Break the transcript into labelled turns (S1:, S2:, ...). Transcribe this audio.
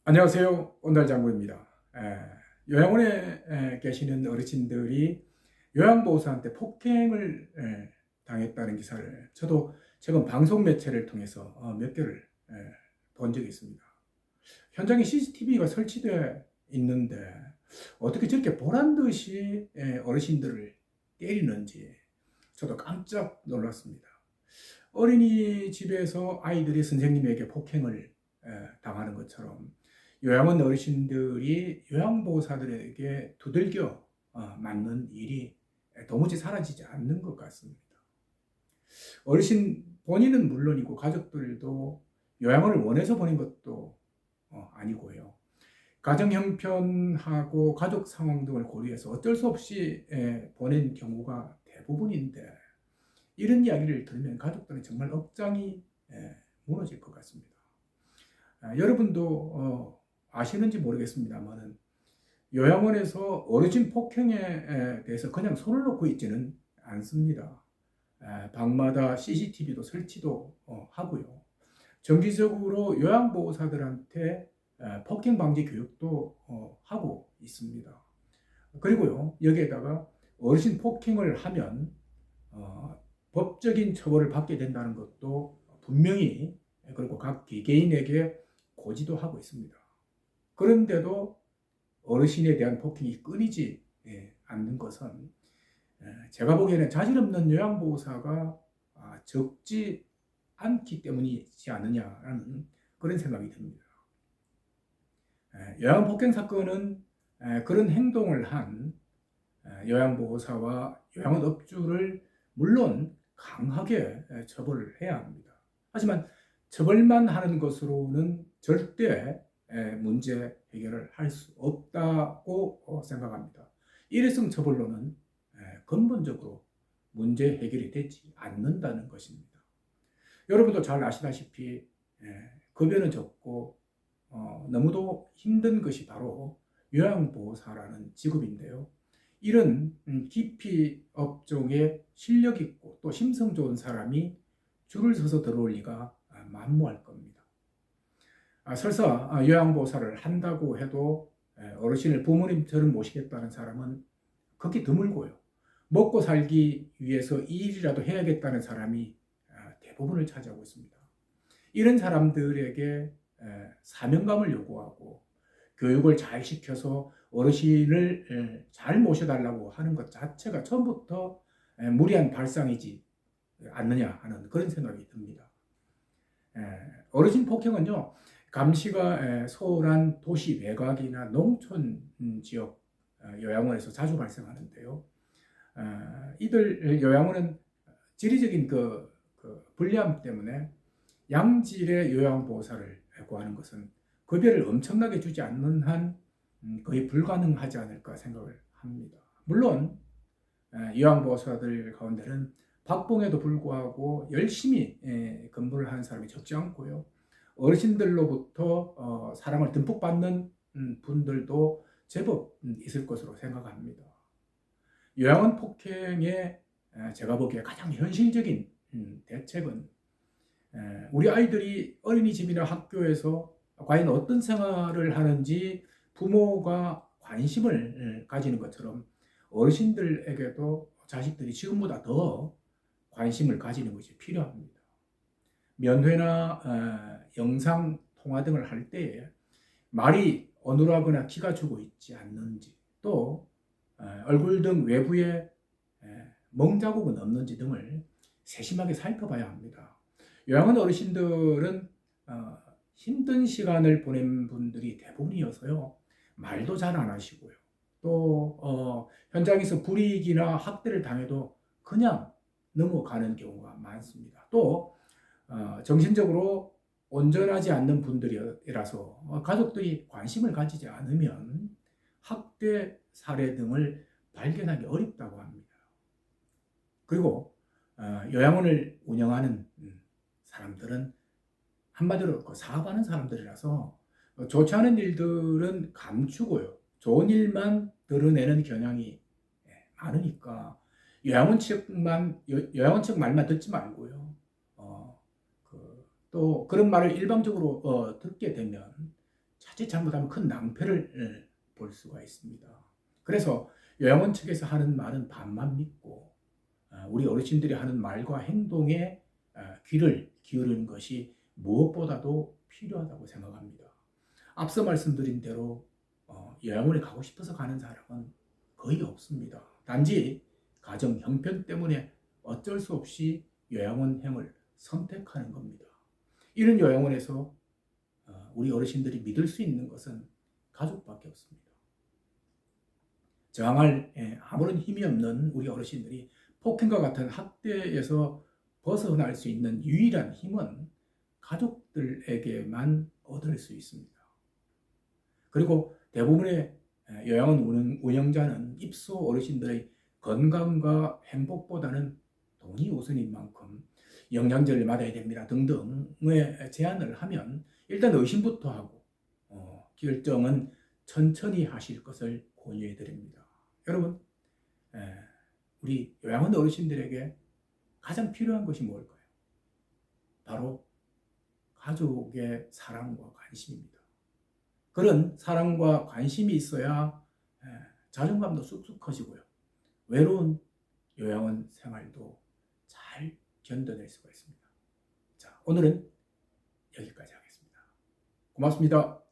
S1: 안녕하세요. 온달장군입니다. 요양원에 계시는 어르신들이 요양보호사한테 폭행을 당했다는 기사를 저도 최근 방송 매체를 통해서 몇 개를 본 적이 있습니다. 현장에 CCTV가 설치되어 있는데 어떻게 저렇게 보란 듯이 어르신들을 때리는지 저도 깜짝 놀랐습니다. 어린이집에서 아이들이 선생님에게 폭행을 당하는 것처럼 요양원 어르신들이 요양보호사들에게 두들겨 맞는 일이 도무지 사라지지 않는 것 같습니다. 어르신 본인은 물론이고 가족들도 요양원을 원해서 보낸 것도 아니고요. 가정 형편하고 가족 상황 등을 고려해서 어쩔 수 없이 보낸 경우가 대부분인데 이런 이야기를 들으면 가족들은 정말 억장이 무너질 것 같습니다. 여러분도 아시는지 모르겠습니다만 요양원에서 어르신 폭행에 대해서 그냥 손을 놓고 있지는 않습니다. 방마다 CCTV도 설치도 하고요. 정기적으로 요양보호사들한테 폭행 방지 교육도 하고 있습니다. 그리고요, 여기에다가 어르신 폭행을 하면 법적인 처벌을 받게 된다는 것도 분명히, 그리고 각 개개인에게 고지도 하고 있습니다. 그런데도 어르신에 대한 폭행이 끊이지 않는 것은 제가 보기에는 자질 없는 요양보호사가 적지 않기 때문이지 않느냐라는 그런 생각이 듭니다. 요양폭행 사건은 그런 행동을 한 요양보호사와 요양원 업주를 물론 강하게 처벌을 해야 합니다. 하지만 처벌만 하는 것으로는 절대 문제 해결을 할 수 없다고 생각합니다. 일회성 처벌로는 근본적으로 문제 해결이 되지 않는다는 것입니다. 여러분도 잘 아시다시피 급여는 적고 너무도 힘든 것이 바로 요양보호사라는 직업인데요. 이런 기피 업종에 실력 있고 또 심성 좋은 사람이 줄을 서서 들어올 리가 만무할 겁니다. 설사 요양보호사를 한다고 해도 어르신을 부모님처럼 모시겠다는 사람은 극히 드물고요. 먹고 살기 위해서 이 일이라도 해야겠다는 사람이 대부분을 차지하고 있습니다. 이런 사람들에게 사명감을 요구하고 교육을 잘 시켜서 어르신을 잘 모셔달라고 하는 것 자체가 처음부터 무리한 발상이지 않느냐 하는 그런 생각이 듭니다. 어르신 폭행은요, 감시가 소홀한 도시 외곽이나 농촌 지역 요양원에서 자주 발생하는데요. 이들 요양원은 지리적인 그 불리함 때문에 양질의 요양보호사를 구하는 것은 급여를 엄청나게 주지 않는 한 거의 불가능하지 않을까 생각을 합니다. 물론 요양보호사들 가운데는 박봉에도 불구하고 열심히 근무를 하는 사람이 적지 않고요. 어르신들로부터 사랑을 듬뿍 받는 분들도 제법 있을 것으로 생각합니다. 요양원 폭행에 제가 보기에 가장 현실적인 대책은 우리 아이들이 어린이집이나 학교에서 과연 어떤 생활을 하는지 부모가 관심을 가지는 것처럼 어르신들에게도 자식들이 지금보다 더 관심을 가지는 것이 필요합니다. 면회나 영상 통화 등을 할 때에 말이 어눌하거나 기가 죽어 있지 않는지, 또 얼굴 등 외부에 멍자국은 없는지 등을 세심하게 살펴봐야 합니다. 요양원 어르신들은 힘든 시간을 보낸 분들이 대부분이어서요, 말도 잘 안 하시고요, 또 현장에서 불이익이나 학대를 당해도 그냥 넘어가는 경우가 많습니다. 또 정신적으로 온전하지 않는 분들이라서 가족들이 관심을 가지지 않으면 학대 사례 등을 발견하기 어렵다고 합니다. 그리고 요양원을 운영하는 사람들은 한마디로 사업하는 사람들이라서 좋지 않은 일들은 감추고요, 좋은 일만 드러내는 경향이 많으니까 요양원 측 말만 듣지 말고요. 또 그런 말을 일방적으로 듣게 되면 자칫 잘못하면 큰 낭패를 볼 수가 있습니다. 그래서 요양원 측에서 하는 말은 반만 믿고 우리 어르신들이 하는 말과 행동에 귀를 기울이는 것이 무엇보다도 필요하다고 생각합니다. 앞서 말씀드린 대로 요양원에 가고 싶어서 가는 사람은 거의 없습니다. 단지 가정 형편 때문에 어쩔 수 없이 요양원행을 선택하는 겁니다. 이런 요양원에서 우리 어르신들이 믿을 수 있는 것은 가족밖에 없습니다. 저항할 아무런 힘이 없는 우리 어르신들이 폭행과 같은 학대에서 벗어날 수 있는 유일한 힘은 가족들에게만 얻을 수 있습니다. 그리고 대부분의 요양원 운영자는 입소 어르신들의 건강과 행복보다는 돈이 우선인 만큼 영양제를 맞아야 됩니다 등등의 제안을 하면 일단 의심부터 하고 결정은 천천히 하실 것을 권유해 드립니다. 여러분, 우리 요양원 어르신들에게 가장 필요한 것이 뭘까요? 바로 가족의 사랑과 관심입니다. 그런 사랑과 관심이 있어야 자존감도 쑥쑥 커지고요. 외로운 요양원 생활도 잘 견뎌낼 수가 있습니다. 자, 오늘은 여기까지 하겠습니다. 고맙습니다.